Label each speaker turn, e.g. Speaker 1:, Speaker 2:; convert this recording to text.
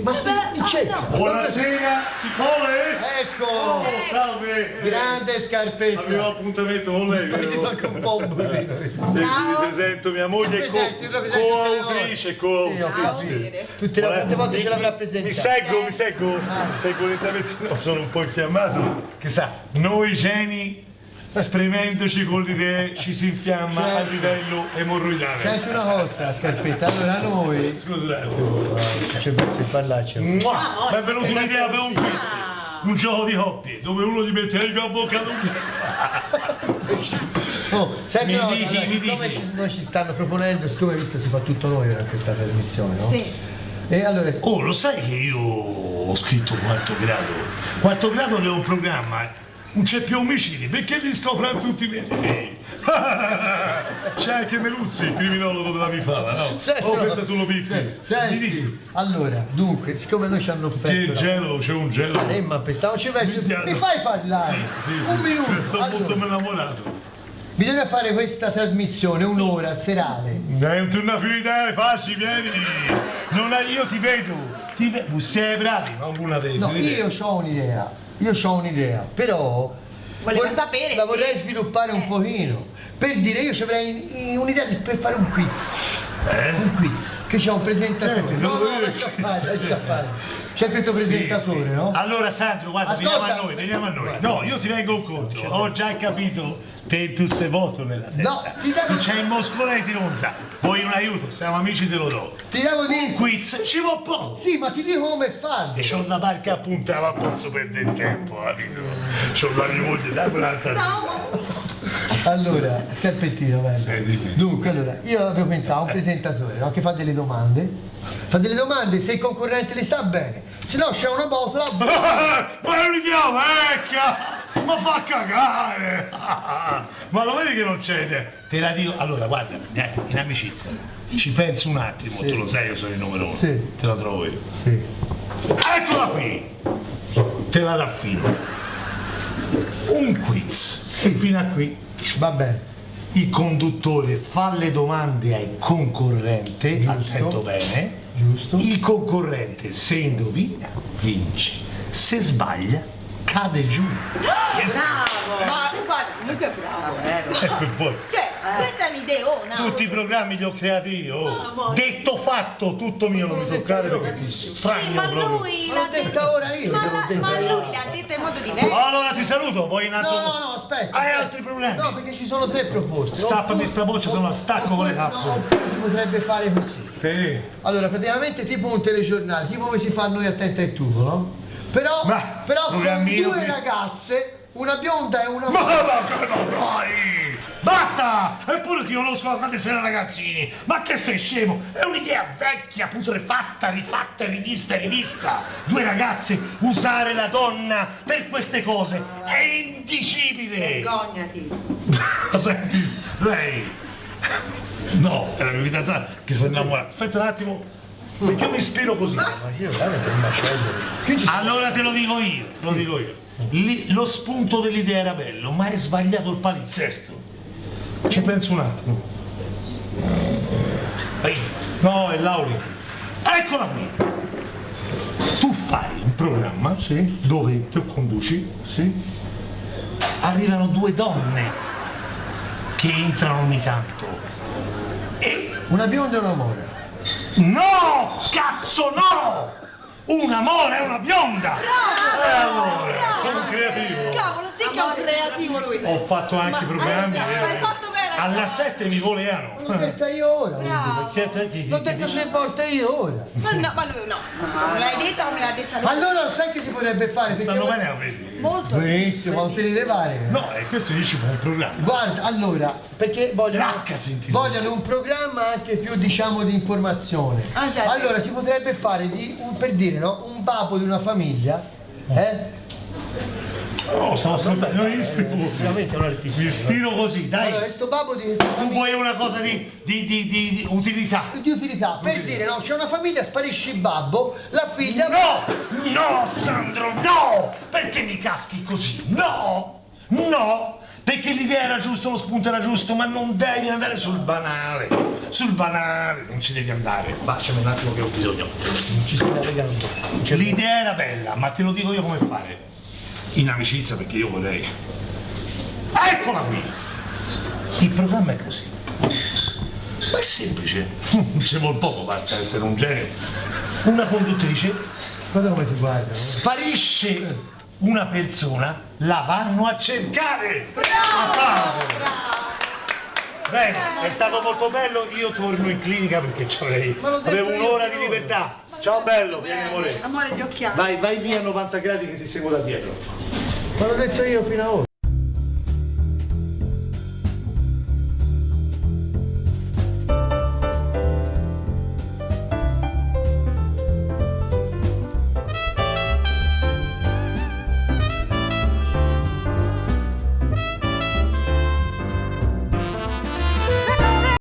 Speaker 1: Ma in cecca.
Speaker 2: Buonasera, Simone!
Speaker 1: Ecco!
Speaker 2: Salve!
Speaker 1: Grande Scarpetta!
Speaker 2: Avevo appuntamento con lei,
Speaker 1: Ti anche un po' un burrino.
Speaker 2: Vi presento mia moglie coautrice,
Speaker 1: Tutte le quante volte ce l'avrà presentato.
Speaker 2: Mi seguo lentamente, no, sono un po' infiammato, che sa, noi geni spremendoci con le idee ci si infiamma a livello emorroidale.
Speaker 1: Senti una cosa, Scarpetta, allora noi...
Speaker 2: Scusa un attimo.
Speaker 1: C'è per parlarci.
Speaker 2: Mi è venuta un'idea per un quiz, un gioco di coppie, dove uno gli mette a bocca
Speaker 1: Senti una cosa,
Speaker 2: mi
Speaker 1: siccome
Speaker 2: dici.
Speaker 1: noi ci stanno proponendo, siccome visto si fa tutto noi ora in questa trasmissione, no?
Speaker 3: Sì.
Speaker 1: E allora...
Speaker 2: Oh, lo sai che io ho scritto quarto grado? Quarto grado è un programma. Non c'è più omicidi, perché li scoprono tutti i miei? C'è anche Meluzzi, il criminologo della Bifala, no? Questo tu lo picchi.
Speaker 1: Senti, allora, dunque, siccome noi ci hanno offerto...
Speaker 2: C'è un gelo.
Speaker 1: Ma stiamoci verso... Mi fai parlare?
Speaker 2: Sì.
Speaker 1: Un minuto.
Speaker 2: Sono molto
Speaker 1: Allora,
Speaker 2: innamorato.
Speaker 1: bisogna fare questa trasmissione, un'ora serale.
Speaker 2: Non torna più idee, facci, vieni. Io ti vedo. Siete bravi, ma una vedi.
Speaker 1: No, io ho un'idea, però
Speaker 3: Voleva sapere,
Speaker 1: la
Speaker 3: sì.
Speaker 1: vorrei sviluppare un pochino. Per dire, io ci avrei un'idea per fare un quiz. Un quiz, che c'è un presentatore.
Speaker 2: Senti, te lo devo dire.
Speaker 1: lascia fare. C'è questo presentatore,
Speaker 2: Sì.
Speaker 1: no?
Speaker 2: Allora Sandro, guarda,
Speaker 1: Ascolta.
Speaker 2: veniamo a noi. No, io ti vengo incontro. Ho già capito te tu sei voto nella testa.
Speaker 1: No, ti davo-
Speaker 2: Tu c'hai il muscoletti non sa. Vuoi un aiuto? Siamo amici, te lo do.
Speaker 1: Ti devo
Speaker 2: Un
Speaker 1: dire...
Speaker 2: quiz ci va poco.
Speaker 1: Sì, ma ti dico come farlo.
Speaker 2: E c'ho una barca appuntata, non posso perdere tempo, capito? C'ho la mia moglie, dai un'altra.
Speaker 1: Allora, Scarpettino, guarda.
Speaker 2: Sì, dimmi.
Speaker 1: Dunque, allora, io avevo pensato a un presentatore, no, che fa delle domande. Fa delle domande, se il concorrente le sa bene. Se no c'è una botola.
Speaker 2: Ma non li chiamo, ecco! Ma fa cagare! Ma lo vedi che non c'è idea? Te la dico, allora guarda, in amicizia, ci penso un attimo,
Speaker 1: Sì.
Speaker 2: tu lo sai, io sono il numero uno,
Speaker 1: Sì.
Speaker 2: te la trovo io.
Speaker 1: Sì.
Speaker 2: Eccola qui! Te la raffino. Un quiz. E fino a qui
Speaker 1: Va bene.
Speaker 2: il conduttore fa le domande al concorrente,
Speaker 1: Giusto.
Speaker 2: attento bene.
Speaker 1: Giusto.
Speaker 2: Il concorrente, se indovina, vince. Se sbaglia, cade giù.
Speaker 3: Bravo! Ma guarda, comunque è bravo.
Speaker 2: Per forza.
Speaker 3: Cioè, questa è un'ideona.
Speaker 2: Tutti i programmi li ho creati io. Detto fatto, tutto mio, non mi toccare perché ti
Speaker 3: Sì,
Speaker 2: strano
Speaker 3: ma
Speaker 2: proprio.
Speaker 3: lui
Speaker 1: L'ho detta ora io, te l'ho detta
Speaker 3: ma
Speaker 1: io.
Speaker 3: lui l'ha detta in modo diverso.
Speaker 2: Allora ti saluto, vuoi un altro?
Speaker 1: No, aspetta.
Speaker 2: Hai
Speaker 1: aspetta.
Speaker 2: altri problemi?
Speaker 1: No, perché ci sono 3 proposte.
Speaker 2: Stappami sta voce, se no la stacco con le capsule.
Speaker 1: Oppure si potrebbe fare così.
Speaker 2: Sì.
Speaker 1: Allora, praticamente tipo un telegiornale, tipo come si fa noi Attenta e Tutto, no? Però
Speaker 2: Ma,
Speaker 1: con
Speaker 2: programmino
Speaker 1: 2
Speaker 2: qui.
Speaker 1: ragazze, una bionda e una...
Speaker 2: Ma dai! Basta! Eppure ti conosco da quando sei ragazzini! Ma che sei scemo? È un'idea vecchia, putrefatta, rifatta, rivista e rivista! 2 ragazze, usare la donna per queste cose è indicibile!
Speaker 3: Vergognati.
Speaker 2: Ma senti, lei... No, è la mia fidanzata che sono innamorato. Aspetta un attimo, perché io mi ispiro così.
Speaker 1: Ma io veramente un macello. Qui ci
Speaker 2: Allora te lo dico io. Lo spunto dell'idea era bello, ma è sbagliato il palinsesto. Ci penso un attimo. No, è Lauri. Eccola qui. Tu fai un programma
Speaker 1: Sì.
Speaker 2: dove tu conduci,
Speaker 1: Sì.
Speaker 2: arrivano 2 donne che entrano ogni tanto. E
Speaker 1: Una bionda e una mora.
Speaker 2: no! Cazzo no! Un amore e una bionda! Allora, sono creativo.
Speaker 3: Cavolo, sì che è un creativo lui.
Speaker 2: Ho fatto anche programmi.
Speaker 3: Ma hai fatto bene.
Speaker 2: Alla 7 mi voleano.
Speaker 1: L'ho detta io ora.
Speaker 3: Bravo.
Speaker 2: Perché te chi
Speaker 1: L'ho detta 3 volte io ora.
Speaker 3: Ma no, ma lui no. Scusa, me l'hai detta o me l'ha detta lui?
Speaker 1: Allora sai che si potrebbe fare? Perché
Speaker 2: stanno bene a capelli?
Speaker 3: Molto
Speaker 1: benissimo, ma non te li levare.
Speaker 2: No, e questo dici come un programma.
Speaker 1: Guarda, allora, perché
Speaker 2: L'H si intitola.
Speaker 1: vogliono un programma anche più, diciamo, di informazione.
Speaker 3: Ah, certo.
Speaker 1: Allora, si potrebbe fare, per dire, no? Un babbo di una famiglia,
Speaker 2: No, stavo ascoltando, non mi ispiro così.
Speaker 1: Veramente è un artista.
Speaker 2: Mi ispiro così,
Speaker 1: Allora,
Speaker 2: dai.
Speaker 1: questo babbo di questa
Speaker 2: Tu
Speaker 1: famiglia
Speaker 2: vuoi una cosa di utilità.
Speaker 1: di utilità, per dire, no? C'è una famiglia, sparisce il babbo, la figlia...
Speaker 2: No! No, Sandro, no! Perché mi caschi così? No! No! Perché l'idea era giusta, lo spunto era giusto, ma non devi andare sul banale. Sul banale non ci devi andare. Baciami un attimo che ho bisogno.
Speaker 1: Non ci stai legando.
Speaker 2: L'idea era bella, ma te lo dico io come fare. In amicizia, perché io vorrei. Eccola qui! Il programma è così. Ma è semplice. Ci vuole poco, basta essere un genio. Una conduttrice.
Speaker 1: Guarda come si guarda.
Speaker 2: Sparisce una persona, la vanno a cercare.
Speaker 3: Bravo!
Speaker 2: Bene, è stato molto bello, io torno in clinica perché
Speaker 1: Ma l'ho detto
Speaker 2: avevo
Speaker 1: io,
Speaker 2: un'ora di
Speaker 1: però.
Speaker 2: libertà. Ciao bello, vieni amore.
Speaker 3: Amore, gli occhiali.
Speaker 2: Vai via a 90 gradi che ti seguo da dietro.
Speaker 1: Ma l'ho detto io fino a ora.